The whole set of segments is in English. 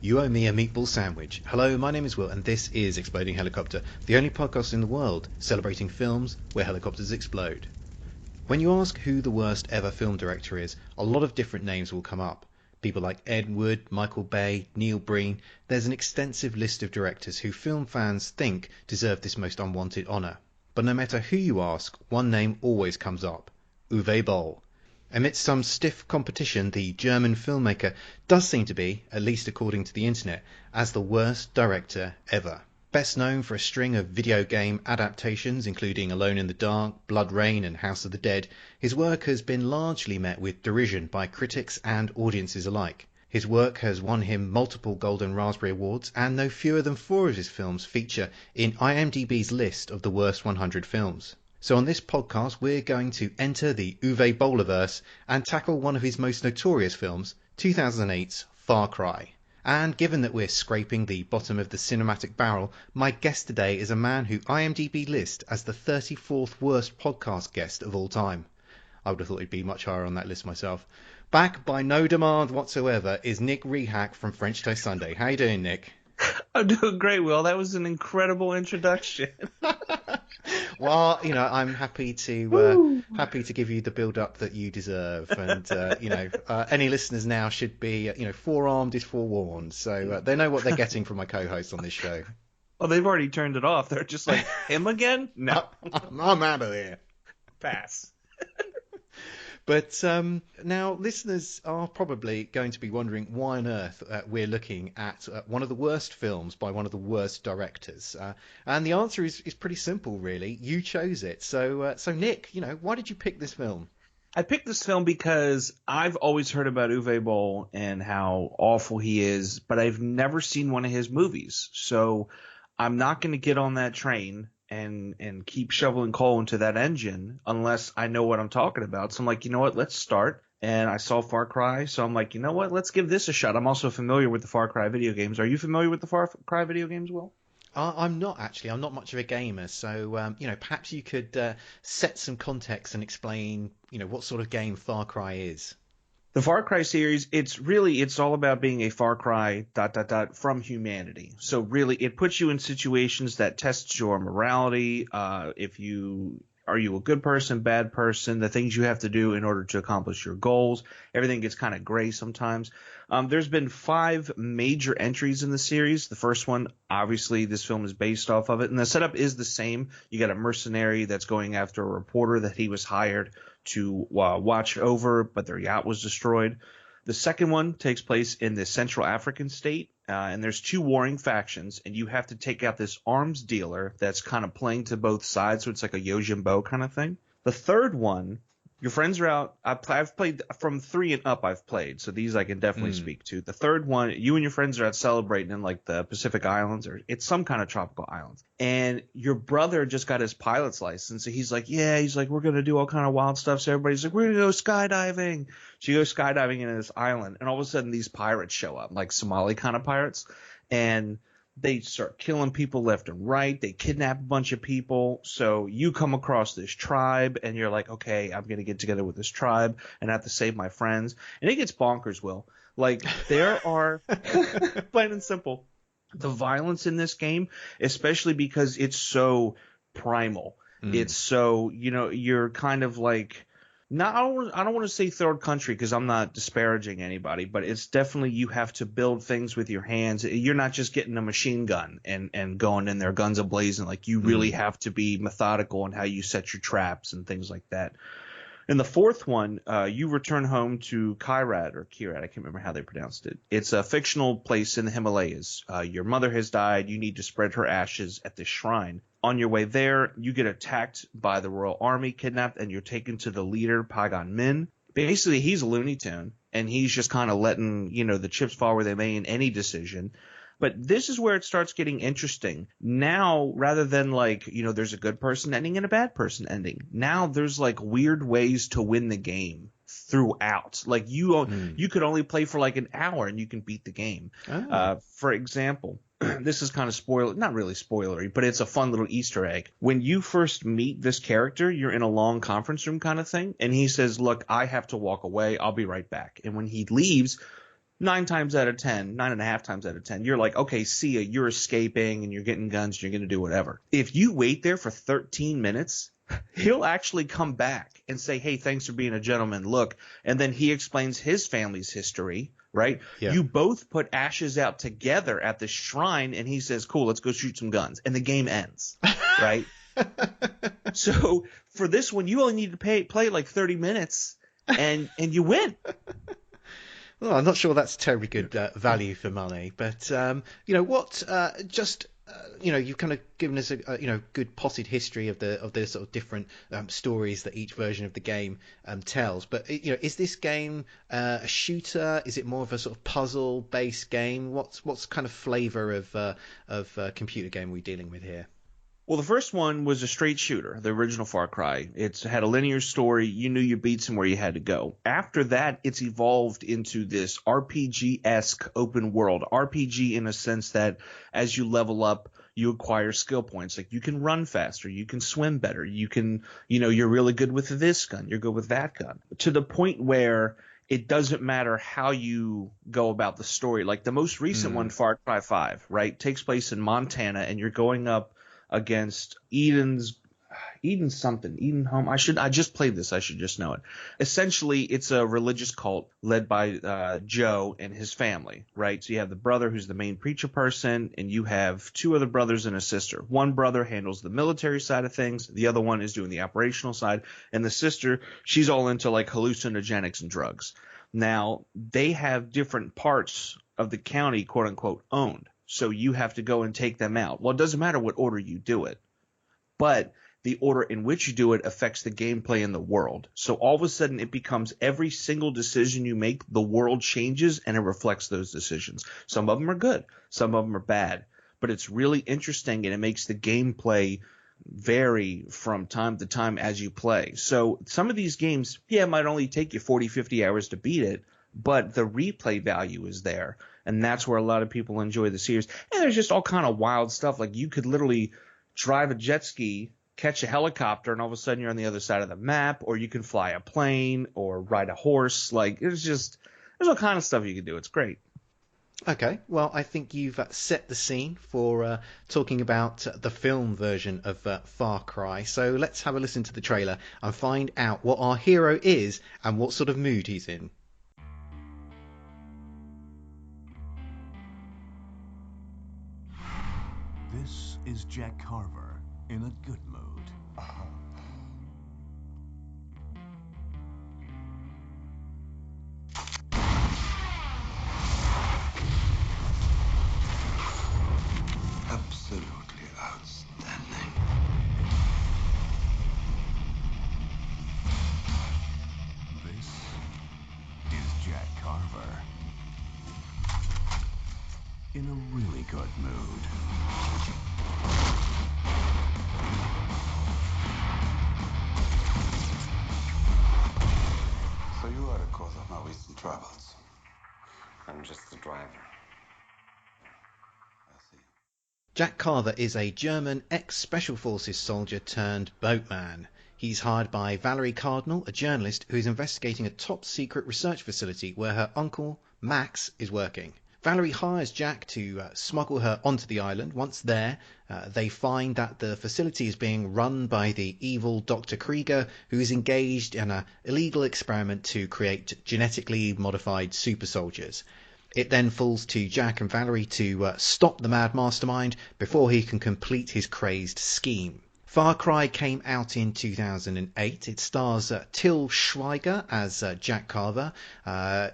You owe me a meatball sandwich. Hello, my name is Will, and this is Exploding Helicopter, the only podcast in the world celebrating films where helicopters explode. When you ask who the worst ever film director is, a lot of different names will come up. People like Ed Wood, Michael Bay, Neil Breen. There's an extensive list of directors who film fans think deserve this most unwanted honour. But no matter who you ask, one name always comes up: Uwe Boll. Amidst some stiff competition, the German filmmaker does seem to be, at least according to the internet, as the worst director ever. Best known for a string of video game adaptations, including Alone in the Dark, Blood Rain and House of the Dead, his work has been largely met with derision by critics and audiences alike. His work has won him multiple Golden Raspberry Awards, and no fewer than 4 of his films feature in IMDb's list of the worst 100 films. So on this podcast, we're going to enter the Uwe Bolliverse and tackle one of his most notorious films, 2008's Far Cry. And given that we're scraping the bottom of the cinematic barrel, my guest today is a man who IMDb lists as the 34th worst podcast guest of all time. I would have thought he'd be much higher on that list myself. Back by no demand whatsoever is Nick Rehack from French Toast Sunday. How you doing, Nick? I'm doing great, Will. That was an incredible introduction. Well, I'm happy to give you the build-up that you deserve, and any listeners now should be, forearmed is forewarned, so they know what they're getting from my co-host on this show. Well, they've already turned it off. They're just like, him again? No, I'm out of here. Pass. But now listeners are probably going to be wondering why on earth we're looking at one of the worst films by one of the worst directors. And the answer is pretty simple, really. You chose it. So Nick, why did you pick this film? I picked this film because I've always heard about Uwe Boll and how awful he is, but I've never seen one of his movies. So I'm not going to get on that train and keep shoveling coal into that engine unless I know what I'm talking about. So I'm like, you know what, let's start. And I saw Far Cry, so I'm like, you know what, let's give this a shot. I'm also familiar with the Far Cry video games. Are you familiar with the Far Cry video games, Will? I'm not, actually. I'm not much of a gamer. So, perhaps you could set some context and explain, what sort of game Far Cry is. The Far Cry series, it's all about being a Far Cry ... from humanity. So really, it puts you in situations that tests your morality. Are you a good person, bad person, the things you have to do in order to accomplish your goals. Everything gets kind of gray sometimes. There's been 5 major entries in the series. The first one, obviously, this film is based off of it. And the setup is the same. You got a mercenary that's going after a reporter that he was hired to watch over, but their yacht was destroyed. The second one takes place in the Central African state, and there's 2 warring factions, and you have to take out this arms dealer that's kind of playing to both sides, so it's like a Yojimbo kind of thing. The third one, your friends are out. I've played from 3 and up. I've played, so these I can definitely speak to. The third one, you and your friends are out celebrating in like the Pacific Islands, or it's some kind of tropical islands. And your brother just got his pilot's license, so he's like, we're gonna do all kind of wild stuff. So everybody's like, we're gonna go skydiving. So you go skydiving in this island, and all of a sudden these pirates show up, like Somali kind of pirates, and they start killing people left and right. They kidnap a bunch of people. So you come across this tribe and you're like, okay, I'm going to get together with this tribe and I have to save my friends. And it gets bonkers, Will. Like, there are, plain and simple, the violence in this game, especially because it's so primal. It's so, you're kind of like, I don't want to say third country because I'm not disparaging anybody, but it's definitely you have to build things with your hands. You're not just getting a machine gun and going in there guns a-blazing. Like, you really have to be methodical in how you set your traps and things like that. In the fourth one, you return home to Kier, I can't remember how they pronounced it. It's a fictional place in the Himalayas. Your mother has died. You need to spread her ashes at this shrine. On your way there, you get attacked by the Royal Army, kidnapped, and you're taken to the leader, Pagan Min. Basically, he's a Looney Tune, and he's just kind of letting, the chips fall where they may in any decision. But this is where it starts getting interesting. Now, rather than there's a good person ending and a bad person ending, now there's weird ways to win the game throughout. Like, you could only play for an hour and you can beat the game. For example, this is kind of not really spoilery, but it's a fun little Easter egg. When you first meet this character, you're in a long conference room kind of thing, and he says, look, I have to walk away. I'll be right back. And when he leaves, nine and a half times out of 10, you're like, okay, see ya, you're escaping and you're getting guns, and you're going to do whatever. If you wait there for 13 minutes, he'll actually come back and say, hey, thanks for being a gentleman. Look, and then he explains his family's history, right? Yeah. You both put ashes out together at the shrine, and he says, cool, let's go shoot some guns. And the game ends, right? So for this one, you only need to play like 30 minutes, and you win. Well, I'm not sure that's terribly good value for money, but you've kind of given us a good potted history of the sort of different stories that each version of the game tells. But is this game a shooter? Is it more of a sort of puzzle based game? What's kind of flavor of computer game are we dealing with here? Well, the first one was a straight shooter, the original Far Cry. It had a linear story. You knew your beats and where you had to go. After that, it's evolved into this RPG-esque open world. RPG in a sense that as you level up, you acquire skill points. Like you can run faster, you can swim better, you can, you're really good with this gun, you're good with that gun. To the point where it doesn't matter how you go about the story. Like the most recent one, Far Cry 5, right, takes place in Montana, and you're going up against Eden Home. I just played this. I should just know it. Essentially, it's a religious cult led by Joe and his family, right? So you have the brother who's the main preacher person, and you have two other brothers and a sister. One brother handles the military side of things. The other one is doing the operational side. And the sister, she's all into like hallucinogenics and drugs. Now, they have different parts of the county, quote unquote, owned. So you have to go and take them out. Well, it doesn't matter what order you do it, but the order in which you do it affects the gameplay in the world. So all of a sudden it becomes every single decision you make, the world changes and it reflects those decisions. Some of them are good, some of them are bad, but it's really interesting and it makes the gameplay vary from time to time as you play. So some of these games, it might only take you 40, 50 hours to beat it, but the replay value is there. And that's where a lot of people enjoy the series. And there's just all kind of wild stuff. Like you could literally drive a jet ski, catch a helicopter, and all of a sudden you're on the other side of the map, or you can fly a plane or ride a horse. Like there's all kind of stuff you can do. It's great. Okay, well, I think you've set the scene for talking about the film version of Far Cry. So let's have a listen to the trailer and find out what our hero is and what sort of mood he's in. This is Jack Carver in a good mood. Absolutely outstanding. This is Jack Carver in a really good mood. So you are the cause of my recent troubles. I'm just the driver. I see. Jack Carver is a German ex-Special Forces soldier turned boatman. He's hired by Valerie Cardinal, a journalist who is investigating a top-secret research facility where her uncle, Max, is working. Valerie hires Jack to smuggle her onto the island. Once there, they find that the facility is being run by the evil Dr. Krieger, who is engaged in an illegal experiment to create genetically modified super soldiers. It then falls to Jack and Valerie to stop the mad mastermind before he can complete his crazed scheme. Far Cry came out in 2008. It stars Till Schweiger as Jack Carver.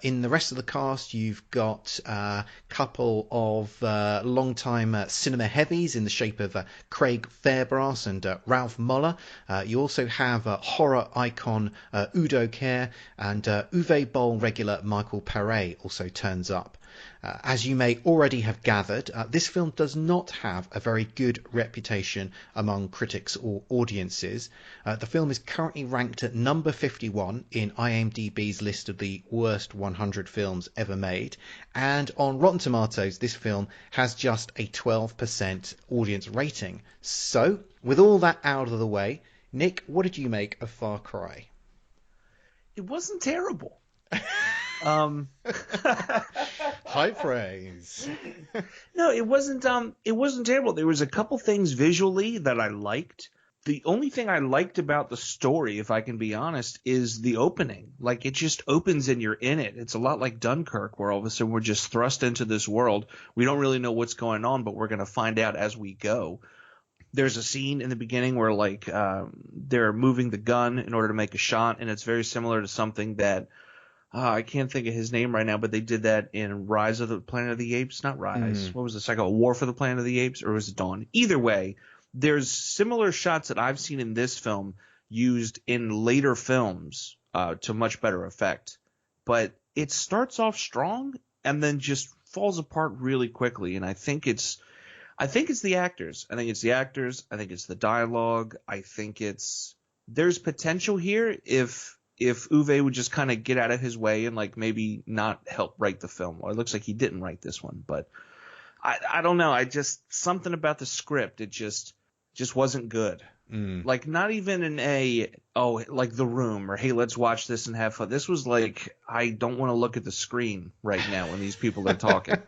In the rest of the cast, you've got a couple of long-time cinema heavies in the shape of Craig Fairbrass and Ralph Moller. You also have horror icon Udo Kier, and Uwe Boll regular Michael Pare also turns up. As you may already have gathered, this film does not have a very good reputation among critics or audiences. The film is currently ranked at number 51 in IMDb's list of the worst 100 films ever made, and on Rotten Tomatoes this film has just a 12% audience rating. So, with all that out of the way, Nick, what did you make of Far Cry? It wasn't terrible. High praise. No, it wasn't. It wasn't terrible. There was a couple things visually that I liked. The only thing I liked about the story, if I can be honest, is the opening. Like, it just opens and you're in it. It's a lot like Dunkirk, where all of a sudden we're just thrust into this world. We don't really know what's going on, but we're going to find out as we go. There's a scene in the beginning where, like, they're moving the gun in order to make a shot, and it's very similar to something that I can't think of his name right now, but they did that in Rise of the Planet of the Apes. Not Rise. What was the second? War for the Planet of the Apes, or was it Dawn? Either way, there's similar shots that I've seen in this film used in later films to much better effect. But it starts off strong and then just falls apart really quickly. And I think it's the actors. I think it's the actors. I think it's the dialogue. I think there's potential here if Uwe would just kind of get out of his way and, like, maybe not help write the film. Well, it looks like he didn't write this one, but I don't know. Something about the script, it just wasn't good. Like, not even like The Room or, hey, let's watch this and have fun. This was like, I don't want to look at the screen right now when these people are talking.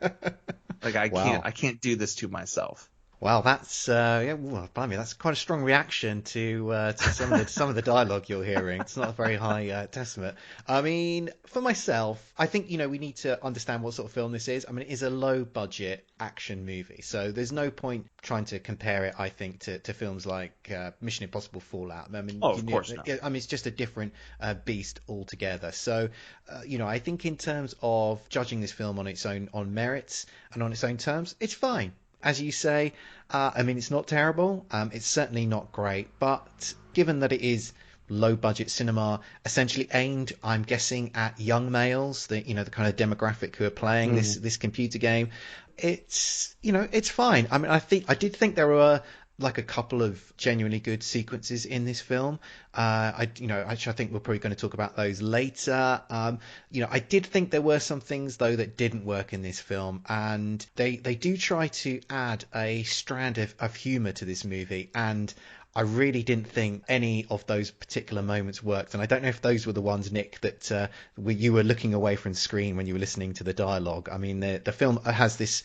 Like, I can't do this to myself. Wow, that's blimey, that's quite a strong reaction to some of the dialogue you're hearing. It's not a very high testament. I mean, for myself, I think we need to understand what sort of film this is. I mean, it is a low budget action movie, so there's no point trying to compare it, I think, to films like Mission Impossible Fallout. I mean, of course not. I mean, it's just a different beast altogether. So, I think in terms of judging this film on its own merits and on its own terms, it's fine. As you say, I mean, it's not terrible. It's certainly not great. But given that it is low-budget cinema, essentially aimed, I'm guessing, at young males, the kind of demographic who are playing this computer game, it's fine. I mean, I did think there were like a couple of genuinely good sequences in this film. Actually, I think we're probably going to talk about those later. I did think there were some things though that didn't work in this film, and they do try to add a strand of humor to this movie, and I really didn't think any of those particular moments worked. And I don't know if those were the ones, Nick, that you were looking away from the screen when you were listening to the dialogue. I mean, the film has this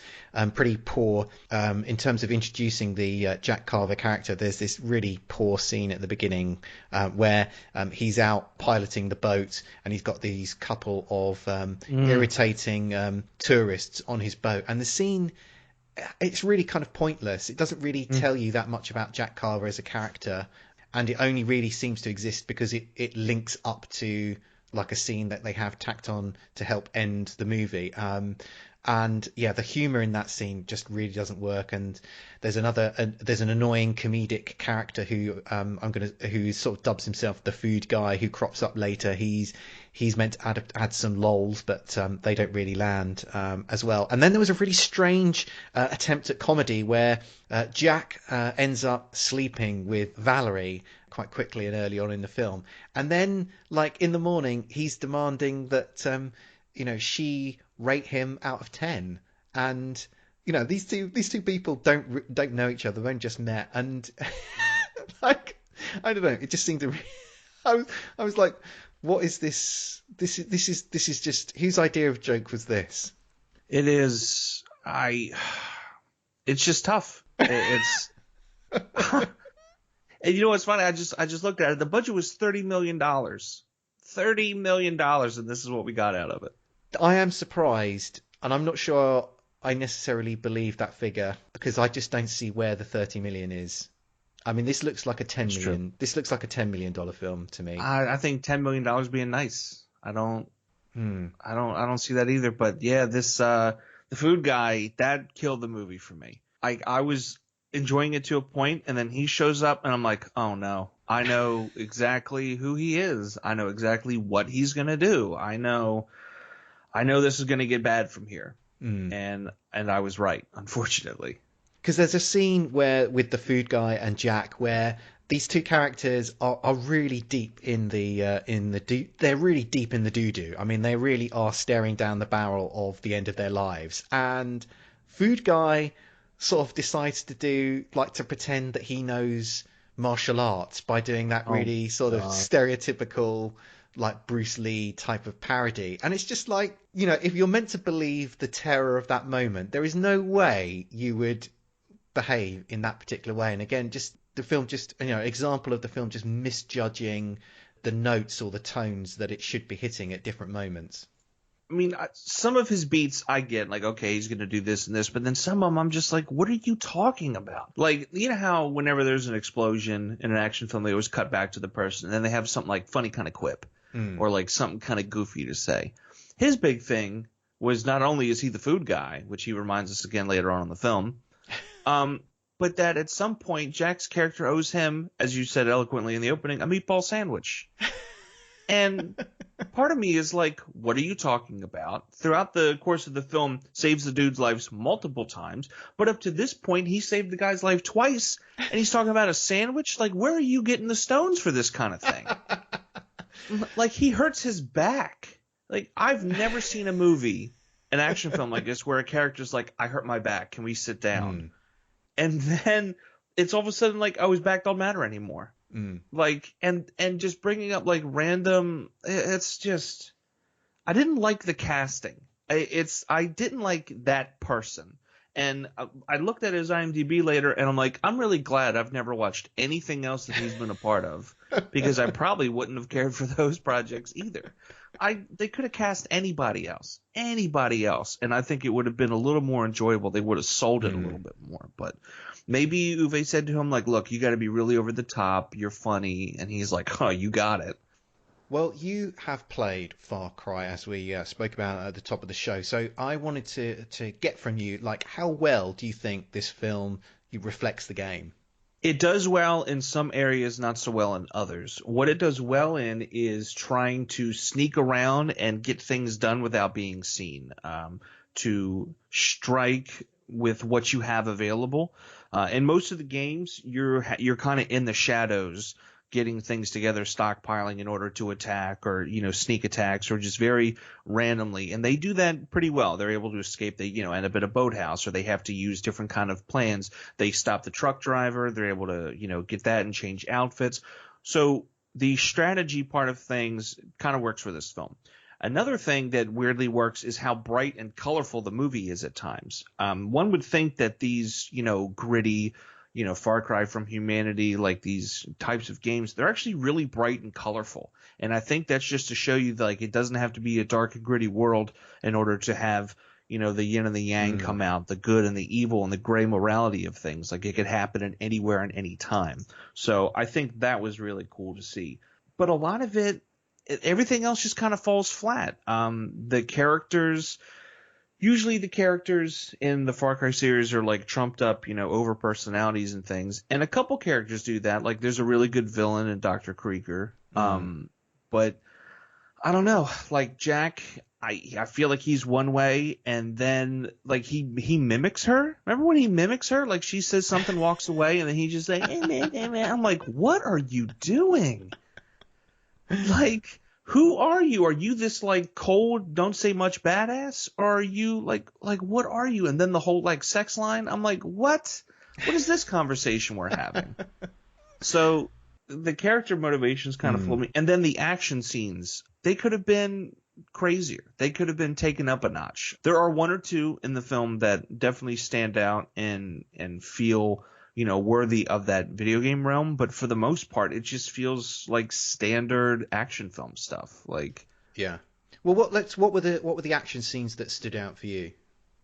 pretty poor, in terms of introducing the Jack Carver character, there's this really poor scene at the beginning where he's out piloting the boat and he's got these couple of irritating tourists on his boat. And the scene, it's really kind of pointless. It doesn't really tell you that much about Jack Carver as a character, and it only really seems to exist because it links up to like a scene that they have tacked on to help end the movie. And yeah, the humor in that scene just really doesn't work. And there's an annoying comedic character who who sort of dubs himself the food guy, who crops up later. He's meant to add some lols, but they don't really land as well. And then there was a really strange attempt at comedy where Jack ends up sleeping with Valerie quite quickly and early on in the film, and then like in the morning he's demanding that she rate him out of 10, and these two people don't know each other, they've only just met, and like I don't know, it just seemed to I was like, what is this? This is just, whose idea of joke was this? It is. It's just tough. It's. And you know what's funny? I just looked at it. The budget was $30 million. $30 million, and this is what we got out of it. I am surprised, and I'm not sure I necessarily believe that figure, because I just don't see where the 30 million is. I mean, this looks like a This looks like a $10 million film to me. I think $10 million being nice. I don't see that either. But yeah, this the food guy, that killed the movie for me. I was enjoying it to a point, and then he shows up, and I'm like, oh no, I know exactly who he is. I know exactly what he's gonna do. I know this is gonna get bad from here. And I was right, unfortunately. Because there's a scene with the food guy and Jack where these two characters are really deep in they're really deep in the doo-doo. I mean, they really are staring down the barrel of the end of their lives. And food guy sort of decides to pretend that he knows martial arts by doing that really stereotypical like Bruce Lee type of parody. And it's just like, you know, if you're meant to believe the terror of that moment, there is no way you would behave in that particular way. And again, just the film, just, you know, example of the film just misjudging the notes or the tones that it should be hitting at different moments. I mean, some of his beats I get, like, okay, he's going to do this and this, but then some of them I'm just like, what are you talking about? Like, you know how whenever there's an explosion in an action film, they always cut back to the person, and then they have something like funny kind of quip or like something kind of goofy to say. His big thing was not only is he the food guy, which he reminds us again later on in the film, but that at some point Jack's character owes him, as you said eloquently in the opening, a meatball sandwich. And part of me is like, what are you talking about? Throughout the course of the film, saves the dude's lives multiple times, but up to this point, he saved the guy's life twice, and he's talking about a sandwich? Like, where are you getting the stones for this kind of thing? Like, he hurts his back. Like, I've never seen a movie, an action film like this, where a character's like, I hurt my back, can we sit down? And then it's all of a sudden like, oh, his back don't matter anymore. Like, and just bringing up like random, it's just, I didn't like the casting. I didn't like that person. And I looked at his IMDb later and I'm like, I'm really glad I've never watched anything else that he's been a part of, because I probably wouldn't have cared for those projects either. They could have cast anybody else, and I think it would have been a little more enjoyable. They would have sold it a little bit more, but maybe Uwe said to him, like, look, you got to be really over the top. You're funny. And he's like, oh, you got it. Well, you have played Far Cry, as we spoke about at the top of the show. So I wanted to get from you, like, how well do you think this film reflects the game? It does well in some areas, not so well in others. What it does well in is trying to sneak around and get things done without being seen, to strike with what you have available. In most of the games, you're kind of in the shadows, getting things together, stockpiling in order to attack, or, you know, sneak attacks, or just very randomly. And they do that pretty well. They're able to escape. They, you know, end up in a boathouse, or they have to use different kind of plans. They stop the truck driver. They're able to, you know, get that and change outfits. So the strategy part of things kind of works for this film. Another thing that weirdly works is how bright and colorful the movie is at times. One would think that these, you know, gritty, you know, Far Cry from Humanity, like these types of games, they're actually really bright and colorful. And I think that's just to show you that, like, it doesn't have to be a dark and gritty world in order to have, you know, the yin and the yang come out, the good and the evil and the gray morality of things. Like, it could happen at anywhere and any time. So I think that was really cool to see. But a lot of it, everything else just kind of falls flat. Usually the characters in the Far Cry series are like trumped up, you know, over personalities and things. And a couple characters do that. Like, there's a really good villain in Dr. Krieger. But I don't know, like Jack, I feel like he's one way, and then like he mimics her. Remember when he mimics her? Like, she says something, walks away, and then he just like, I'm like, what are you doing? Like, who are you? Are you this like cold, don't say much badass? Or are you like what are you? And then the whole like sex line, I'm like, what? What is this conversation we're having? So the character motivations kind of fool me. And then the action scenes, they could have been crazier. They could have been taken up a notch. There are one or two in the film that definitely stand out and feel, you know, worthy of that video game realm, but for the most part, it just feels like standard action film stuff. Like, yeah. Well, what were the action scenes that stood out for you?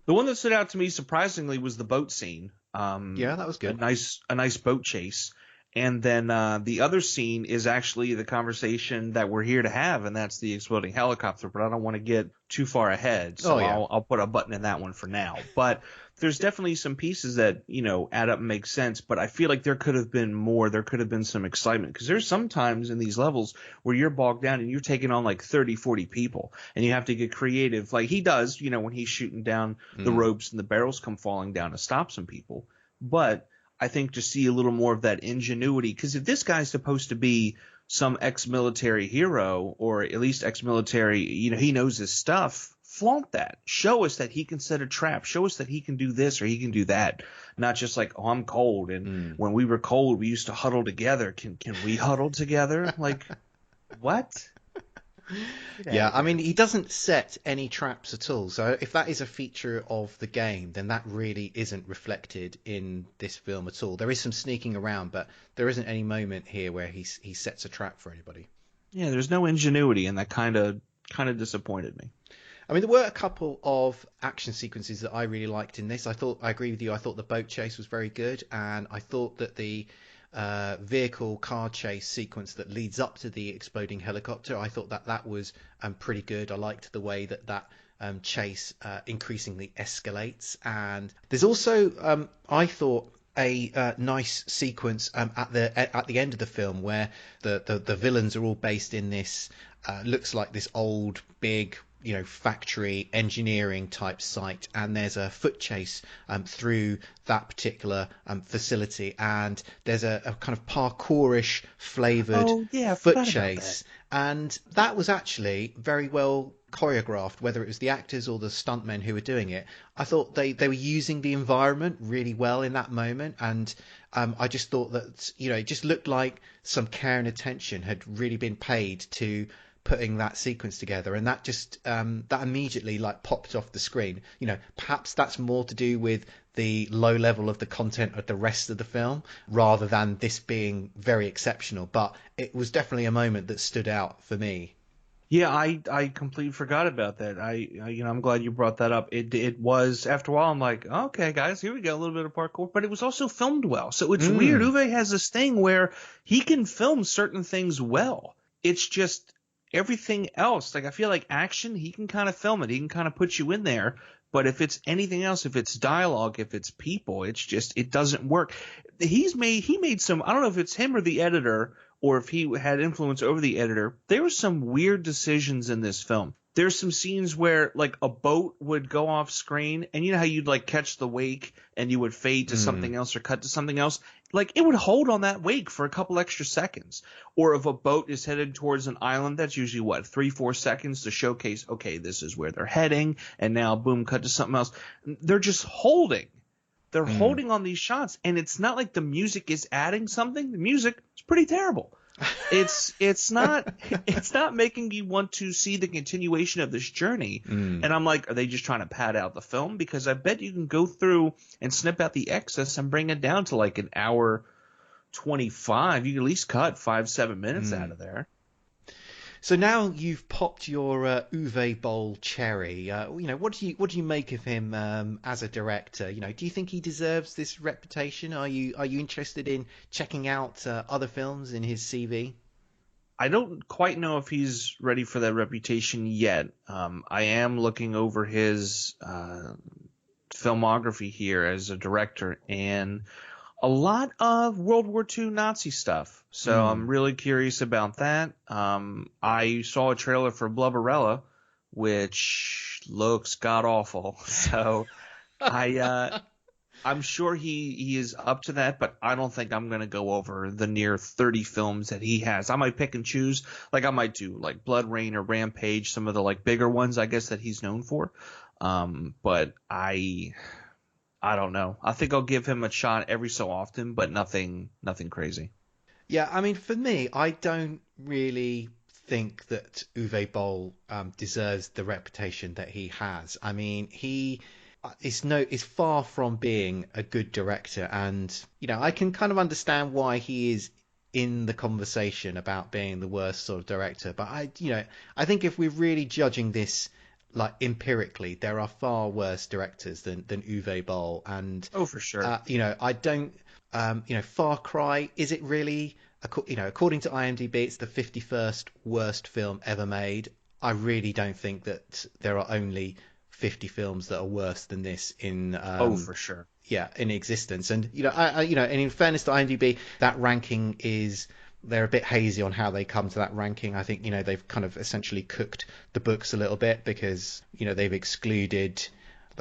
The one that stood out to me surprisingly was the boat scene. Yeah, that was good. A nice boat chase. And then the other scene is actually the conversation that we're here to have, and that's the exploding helicopter. But I don't want to get too far ahead, so I'll put a button in that one for now. But there's definitely some pieces that, you know, add up and make sense. But I feel like there could have been more. There could have been some excitement, because there's sometimes in these levels where you're bogged down and you're taking on like 30, 40 people, and you have to get creative, like he does, you know, when he's shooting down the ropes and the barrels come falling down to stop some people. But I think to see a little more of that ingenuity, because if this guy's supposed to be some ex-military hero, or at least ex-military, you know, he knows his stuff, flaunt that. Show us that he can set a trap. Show us that he can do this or he can do that. Not just like, oh, I'm cold, and when we were cold, we used to huddle together. Can we huddle together? Like, what? Yeah, I mean, he doesn't set any traps at all. So if that is a feature of the game, then that really isn't reflected in this film at all. There is some sneaking around, but there isn't any moment here where he sets a trap for anybody. Yeah, there's no ingenuity, and that kind of disappointed me. I mean, there were a couple of action sequences that I really liked in this. I agree with you. I thought the boat chase was very good, and I thought that the vehicle car chase sequence that leads up to the exploding helicopter, I thought that was pretty good. I liked the way that chase increasingly escalates. And there's also, I thought, a nice sequence at the end of the film where the villains are all based in this looks like this old big factory engineering type site, and there's a foot chase through that particular facility, and there's a kind of parkourish flavored foot chase, and that was actually very well choreographed, whether it was the actors or the stuntmen who were doing it. I thought they were using the environment really well in that moment, and I just thought that it just looked like some care and attention had really been paid to putting that sequence together, and that just that immediately popped off the screen. Perhaps that's more to do with the low level of the content of the rest of the film rather than this being very exceptional, but it was definitely a moment that stood out for me. Yeah, I completely forgot about that. I'm glad you brought that up. It was, after a while, I'm like, okay, guys, here we go, a little bit of parkour, but it was also filmed well. So it's weird. Uwe has this thing where he can film certain things well. It's just everything else. I feel like action, he can kind of film it. He can kind of put you in there. But if it's anything else, if it's dialogue, if it's people, it doesn't work. He made some, I don't know if it's him or the editor, or if he had influence over the editor. There were some weird decisions in this film. There's some scenes where a boat would go off screen, and you know how you'd catch the wake and you would fade to something else or cut to something else? It would hold on that wake for a couple extra seconds. Or if a boat is headed towards an island, that's usually 3-4 seconds to showcase, okay, this is where they're heading, and now boom, cut to something else. They're just holding. They're holding on these shots, and it's not like the music is adding something. The music is pretty terrible. It's not making me want to see the continuation of this journey. And I'm like, are they just trying to pad out the film? Because I bet you can go through and snip out the excess and bring it down to an hour 25. You can at least cut 5-7 minutes out of there. So now you've popped your Uwe Boll cherry. What do you make of him as a director? Do you think he deserves this reputation? Are you interested in checking out other films in his CV? I don't quite know if he's ready for that reputation yet. I am looking over his filmography here as a director, and a lot of World War II Nazi stuff. So I'm really curious about that. I saw a trailer for Blubberella, which looks god-awful. So I'm sure he is up to that, but I don't think I'm going to go over the near 30 films that he has. I might pick and choose. I might do Blood Rain or Rampage, some of the bigger ones, I guess, that he's known for. But I don't know. I think I'll give him a shot every so often, but nothing crazy. Yeah, I mean, for me, I don't really think that Uwe Boll deserves the reputation that he has. I mean, he is far from being a good director, and I can kind of understand why he is in the conversation about being the worst sort of director. But I think if we're really judging this empirically, there are far worse directors than Uwe Boll, and for sure. I don't Far Cry, is it really, according to IMDb, it's the 51st worst film ever made. I really don't think that there are only 50 films that are worse than this in for sure. Yeah, in existence. And and in fairness to IMDb, that ranking they're a bit hazy on how they come to that ranking. I think they've kind of essentially cooked the books a little bit, because they've excluded.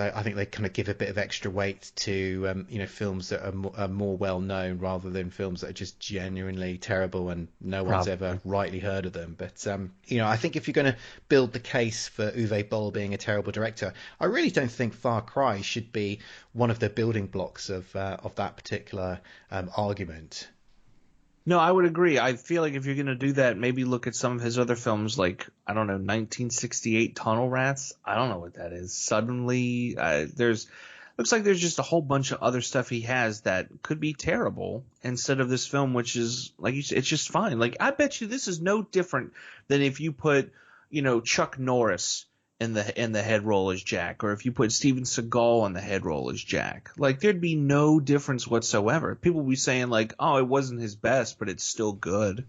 I think they kind of give a bit of extra weight to films that are more well known, rather than films that are just genuinely terrible and no one's ever rightly heard of them. But I think if you're going to build the case for Uwe Boll being a terrible director, I really don't think Far Cry should be one of the building blocks of that particular argument. No, I would agree. I feel like if you're going to do that, maybe look at some of his other films like, I don't know, 1968 Tunnel Rats. I don't know what that is. Suddenly, looks like there's just a whole bunch of other stuff he has that could be terrible instead of this film, which is, like you said, it's just fine. Like, I bet you this is no different than if you put, Chuck Norris in the head role as Jack, or if you put Steven Seagal in the head role as Jack. Like, there'd be no difference whatsoever. People would be saying like, oh, it wasn't his best, but it's still good.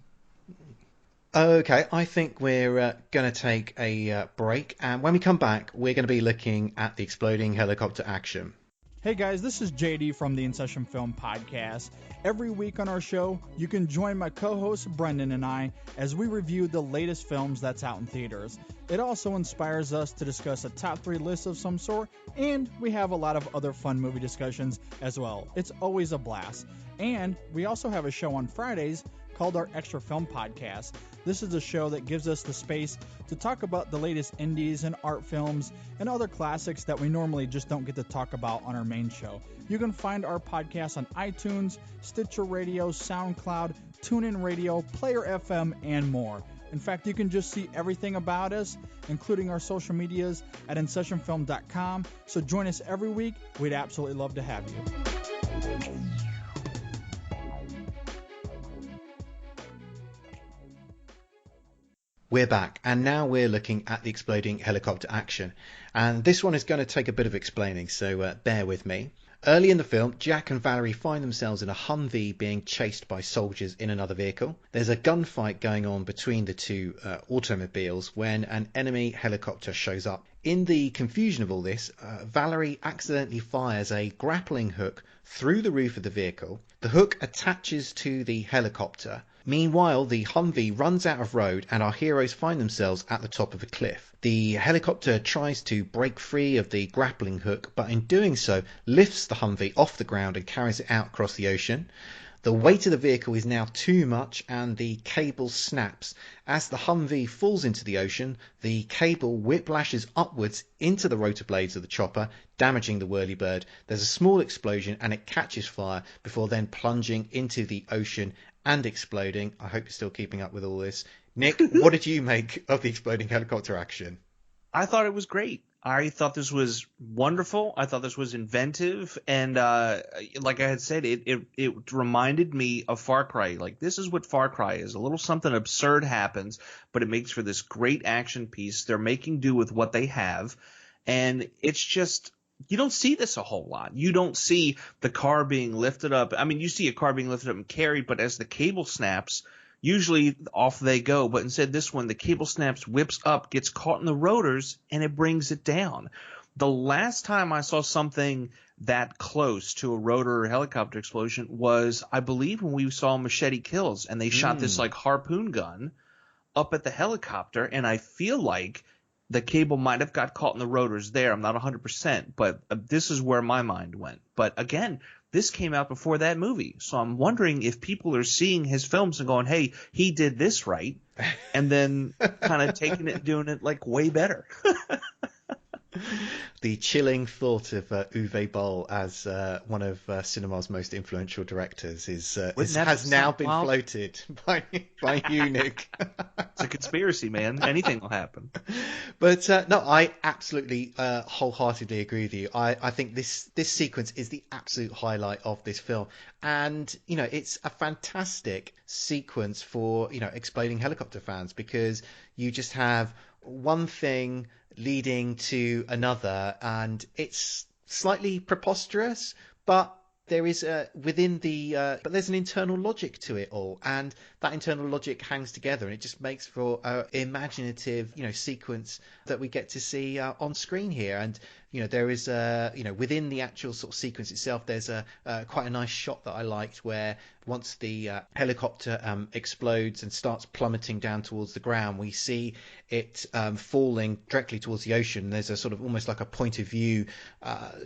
Okay, I think we're going to take a break, and when we come back, we're going to be looking at the exploding helicopter action. Hey guys, this is JD from the In Session Film Podcast. Every week on our show, you can join my co-host Brendan and I as we review the latest films that's out in theaters. It also inspires us to discuss a top 3 list of some sort, and we have a lot of other fun movie discussions as well. It's always a blast. And we also have a show on Fridays called our Extra Film Podcast. This is a show that gives us the space to talk about the latest indies and art films and other classics that we normally just don't get to talk about on our main show. You can find our podcast on iTunes, Stitcher Radio, SoundCloud, TuneIn Radio, Player FM, and more. In fact, you can just see everything about us, including our social medias, at InSessionFilm.com. So join us every week. We'd absolutely love to have you. We're back, and now we're looking at the exploding helicopter action. And this one is going to take a bit of explaining, so bear with me. Early in the film, Jack and Valerie find themselves in a Humvee being chased by soldiers in another vehicle. There's a gunfight going on between the two automobiles when an enemy helicopter shows up. In the confusion of all this, Valerie accidentally fires a grappling hook through the roof of the vehicle. The hook attaches to the helicopter. Meanwhile, the Humvee runs out of road and our heroes find themselves at the top of a cliff. The helicopter tries to break free of the grappling hook, but in doing so lifts the Humvee off the ground and carries it out across the ocean. The weight of the vehicle is now too much and the cable snaps. As the Humvee falls into the ocean, the cable whiplashes upwards into the rotor blades of the chopper, damaging the whirlybird. There's a small explosion and it catches fire before then plunging into the ocean and exploding. I hope you're still keeping up with all this. Nick, what did you make of the exploding helicopter action? I thought it was great. I thought this was wonderful. I thought this was inventive. And like I had said, it reminded me of Far Cry. Like, this is what Far Cry is. A little something absurd happens, but it makes for this great action piece. They're making do with what they have. And it's just, you don't see this a whole lot. You don't see the car being lifted up. I mean, you see a car being lifted up and carried, but as the cable snaps, usually off they go. But instead, this one, the cable snaps, whips up, gets caught in the rotors, and it brings it down. The last time I saw something that close to a rotor helicopter explosion was, I believe, when we saw Machete Kills, and they shot this like harpoon gun up at the helicopter, and I feel like the cable might have got caught in the rotors there. I'm not 100%, but this is where my mind went. But again, this came out before that movie. So I'm wondering if people are seeing his films and going, hey, he did this right, and then kind of taking it and doing it like way better. The chilling thought of Uwe Boll as one of cinema's most influential directors has now been floated by you, Nick. It's a conspiracy, man. Anything will happen. But no, I absolutely wholeheartedly agree with you. I think this sequence is the absolute highlight of this film. And, it's a fantastic sequence for, exploding helicopter fans, because you just have one thing leading to another, and it's slightly preposterous, but there is but there's an internal logic to it all, and that internal logic hangs together, and it just makes for an imaginative, sequence that we get to see on screen here. And there is within the actual sort of sequence itself, there's quite a nice shot that I liked, where once the helicopter explodes and starts plummeting down towards the ground, we see it falling directly towards the ocean. There's a sort of almost like a point of view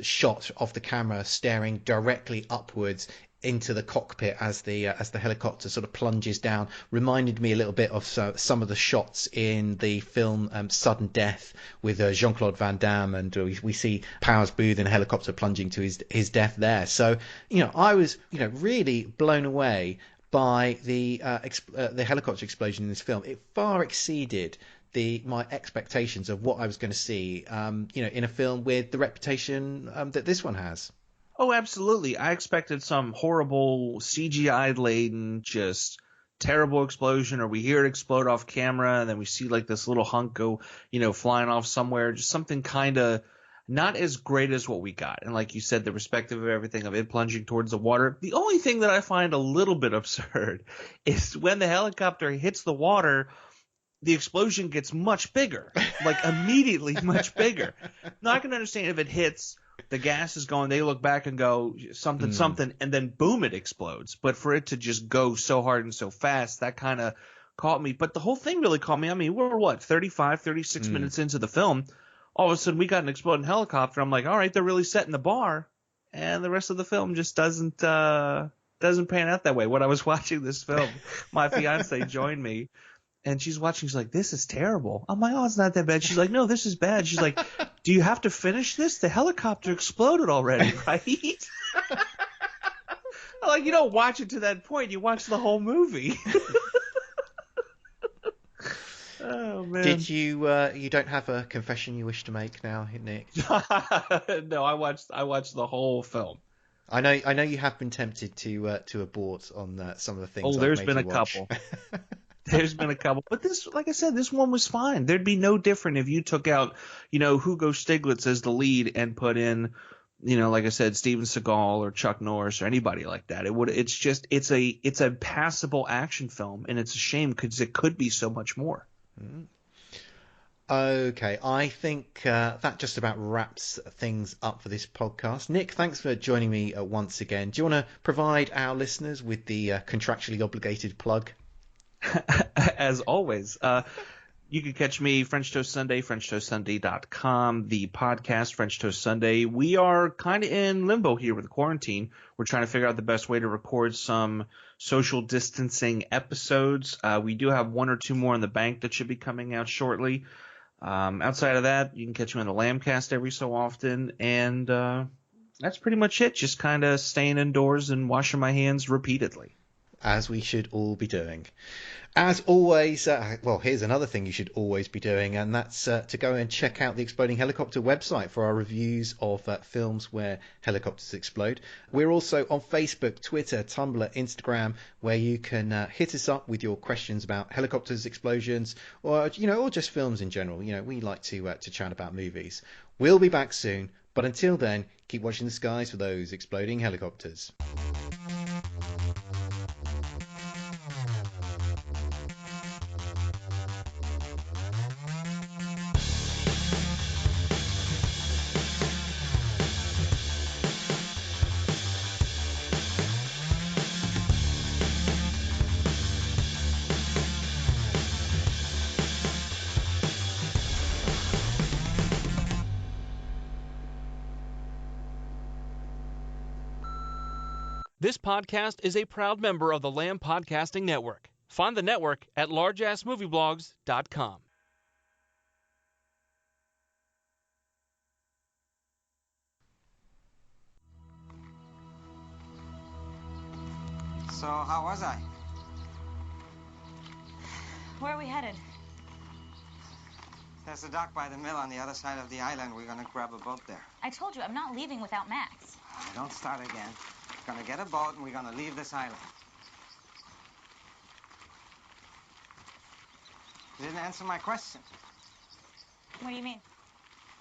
shot of the camera staring directly upwards into the cockpit as the helicopter sort of plunges down. Reminded me a little bit of some of the shots in the film Sudden Death with Jean-Claude Van Damme, and we see Powers Booth in a helicopter plunging to his death there. So I was really blown away by the helicopter explosion in this film. It far exceeded my expectations of what I was going to see, in a film with the reputation that this one has. Oh, absolutely. I expected some horrible CGI-laden, just terrible explosion, or we hear it explode off camera, and then we see like this little hunk go, flying off somewhere. Just something kind of not as great as what we got. And like you said, the perspective of everything of it plunging towards the water. The only thing that I find a little bit absurd is when the helicopter hits the water, the explosion gets much bigger, like immediately much bigger. Now I can understand if it hits, the gas is going, they look back and go something, and then boom, it explodes. But for it to just go so hard and so fast, that kind of caught me. But the whole thing really caught me. I mean, we're 36 minutes into the film. All of a sudden, we got an exploding helicopter. I'm like, all right, they're really setting the bar. And the rest of the film just doesn't pan out that way. When I was watching this film, my fiance joined me. And she's watching. She's like, this is terrible. I'm like, oh, it's not that bad. She's like, no, this is bad. She's like, do you have to finish this? The helicopter exploded already, right? I'm like, you don't watch it to that point. You watch the whole movie. Oh, man. Did you you don't have a confession you wish to make now, Nick? No, I watched the whole film. I know you have been tempted to abort on some of the things. Oh, there's been a couple. There's been a couple, but this, like I said, this one was fine. There'd be no different if you took out, Hugo Stiglitz as the lead and put in, like I said, Steven Seagal or Chuck Norris or anybody like that. It's a passable action film, and it's a shame because it could be so much more. Okay, I think that just about wraps things up for this podcast. Nick, thanks for joining me once again. Do you want to provide our listeners with the contractually obligated plug? As always, you can catch me French Toast Sunday, FrenchToastSunday.com, the podcast French Toast Sunday. We are kind of in limbo here with the quarantine. We're trying to figure out the best way to record some social distancing episodes. We do have one or two more in the bank that should be coming out shortly. Outside of that, you can catch me on the Lambcast every so often, and that's pretty much it. Just kind of staying indoors and washing my hands repeatedly. As we should all be doing. As always, here's another thing you should always be doing, and that's to go and check out the Exploding Helicopter website for our reviews of films where helicopters explode. We're also on Facebook, Twitter, Tumblr, Instagram, where you can hit us up with your questions about helicopters, explosions, or just films in general. We like to chat about movies. We'll be back soon, but until then, keep watching the skies for those exploding helicopters. This podcast is a proud member of the Lamb Podcasting Network. Find the network at largeassmovieblogs.com. So, how was I? Where are we headed? There's a dock by the mill on the other side of the island. We're gonna grab a boat there. I told you, I'm not leaving without Max. Don't start again. We're gonna get a boat and we're gonna leave this island. You didn't answer my question. What do you mean?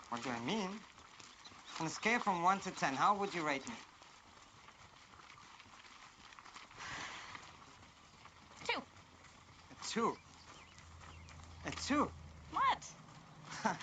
What do I mean? On a scale from 1 to 10, how would you rate me? 2. A 2. A 2? What?